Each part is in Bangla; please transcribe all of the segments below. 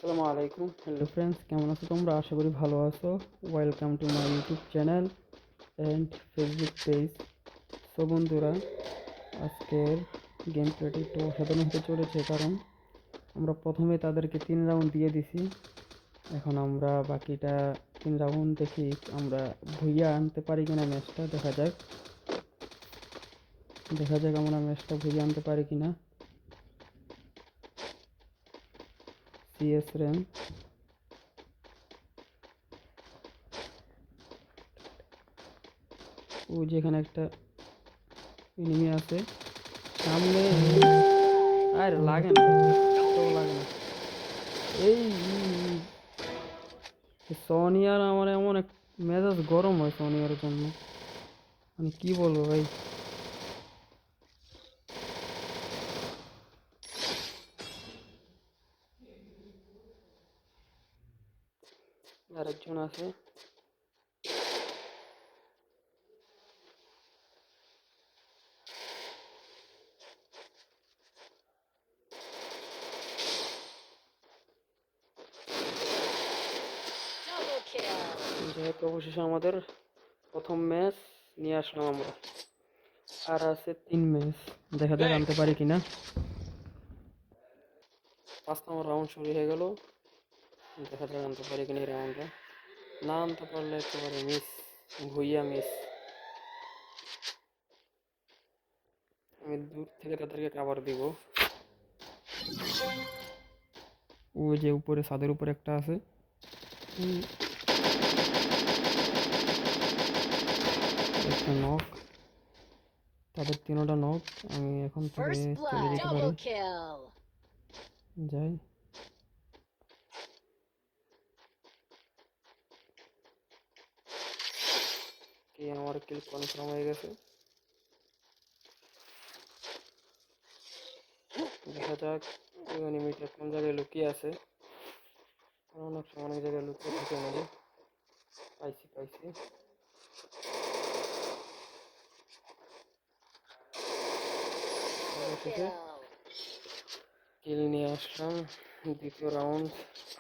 আসসালামু আলাইকুম, হ্যালো ফ্রেন্ডস, কেমন আছো তোমরা? আশা করি ভালো আছো। Welcome to my YouTube channel and Facebook page. So বন্ধুরা, আজকের গেম প্লেটি একটু অসাধারণ হতে চলেছে, কারণ আমরা প্রথমে তাদেরকে 3 রাউন্ড দিয়ে দিছি। এখন আমরা বাকিটা 3 রাউন্ড দেখি আমরা ভুইয়া আনতে পারি কিনা ম্যাচটা। দেখা যাক আমরা ম্যাচটা ভুইয়া আনতে পারি কিনা। সিএস র্যাঙ্ক ও যেখানে একটা এনিমি আছে সামনে। আর লাগে না, তো লাগে না। এই সোনিয়ার আমার এমন এক মেজাজ গরম হয় সোনিয়ার জন্য, মানে কি বলবো ভাই। আরেকজন আছে, যাই হোক, অবশেষে আমাদের প্রথম ম্যাচ নিয়ে আসলাম আমরা। আর আছে 3 ম্যাচ, দেখা যাক আনতে পারি কিনা। 5 নম্বর রাউন্ড শুরু হয়ে গেল, দেখা যাক আনতে পারি কিনা এই রাউন্ডটা। না আনতে পারলে একেবারে মিস, ভুইয়া মিস। আমি দূর থেকে তাদেরকে কাভার দিব। ওই যে উপরে ছাদের উপরে একটা আছে, একটা নক, তাদের 3টা নক। আমি এখন থেকে চলে যেতে পারি, যাই। কি আমার কিল কনফার্ম হয়ে গেছে, দেখা যাক ওই এনিমিটা কোন জায়গায় লুকিয়ে আছে। অনেক সময় অনেক জায়গায় লুকিয়ে থাকে আমাদের। পাইছি অবশেষে কিল নিয়ে আসলাম। দ্বিতীয় রাউন্ড,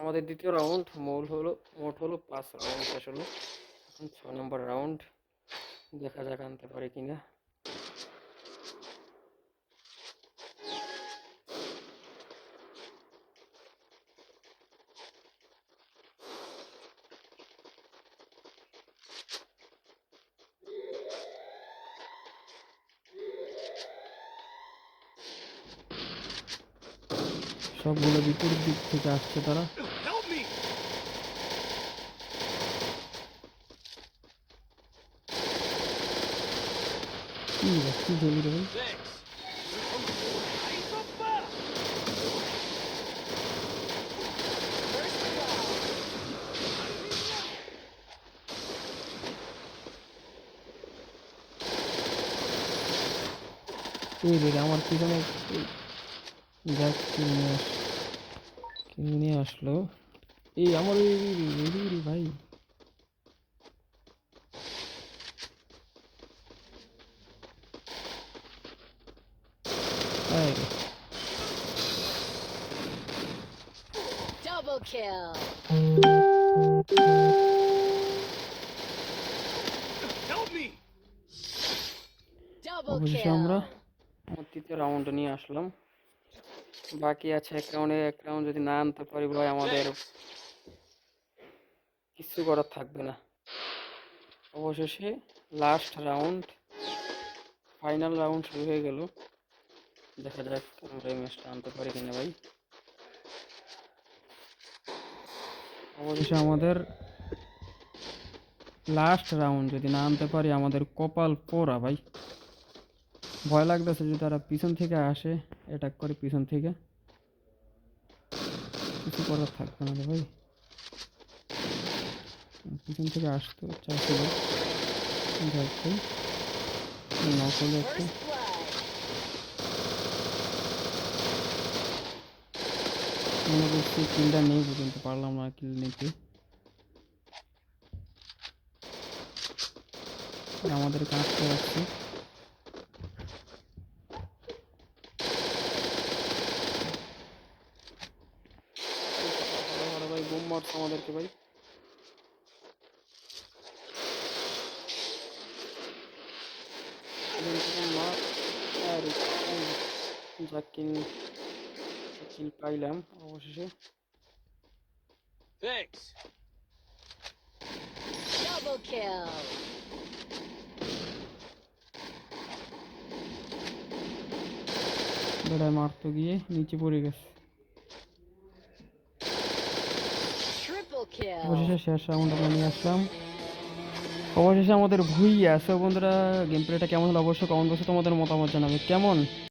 আমাদের দ্বিতীয় রাউন্ড মোট হলো 5 রাউন্ড শেষ হলো। এখন 6 নম্বর রাউন্ড, দেখা যাক আনতে পারি কিনা। সবগুলো বিপরীত দিক থেকে আসছে তারা। কি খেলি রে ভাই। এই রে, আমার পিছনে যাক কিল নিয়ে আসলো। এই আমার ভাই। এই রে, Double kill. Double অবশেষে আমরা kill. আমার তৃতীয় রাউন্ড নিয়ে আসলাম। বাকি আছে এক রাউন্ড যদি না আনতে পারি ভাই, আমাদের কিছু করার থাকবে না। অবশেষে লাস্ট রাউন্ড, ফাইনাল রাউন্ড শুরু হয়ে গেল। দেখা যাক আমরা এই ম্যাচটা আনতে পারি কিনা ভাই। অবশেষে আমাদের লাস্ট রাউন্ড যদি না আনতে পারি, আমাদের কপাল পোড়া ভাই। ভয় লাগতেছে যদি তারা পিছন থেকে আসে, অ্যাটাক করে পিছন থেকে, কিছু করার থাকবে না রে ভাই। পিছন থেকে আসতে চাইছিল, যাক ভাই, নক হলো একটা। First blood. মনে করছি কিলটা নেই, কিন্তু পারলাম না কিল নিতে। আমাদের কাঁচতে রাখছে। মারছে আমাদেরকে ভাই। মার আরে যা কিল কিল পাইলাম অবশেষে। Thanks. Double kill. বেড়ায় মারতে গিয়ে নিচে পড়ে গেছে। Triple kill. অবশেষে শেষ রাউন্ড আমরা নিয়ে আসলাম। অবশেষে আমাদের ভুইয়া। সো বন্ধুরা, গেম প্লেটা কেমন হলো অবশ্যই কমেন্ট বক্সে তোমাদের মতামত জানাবে। কেমন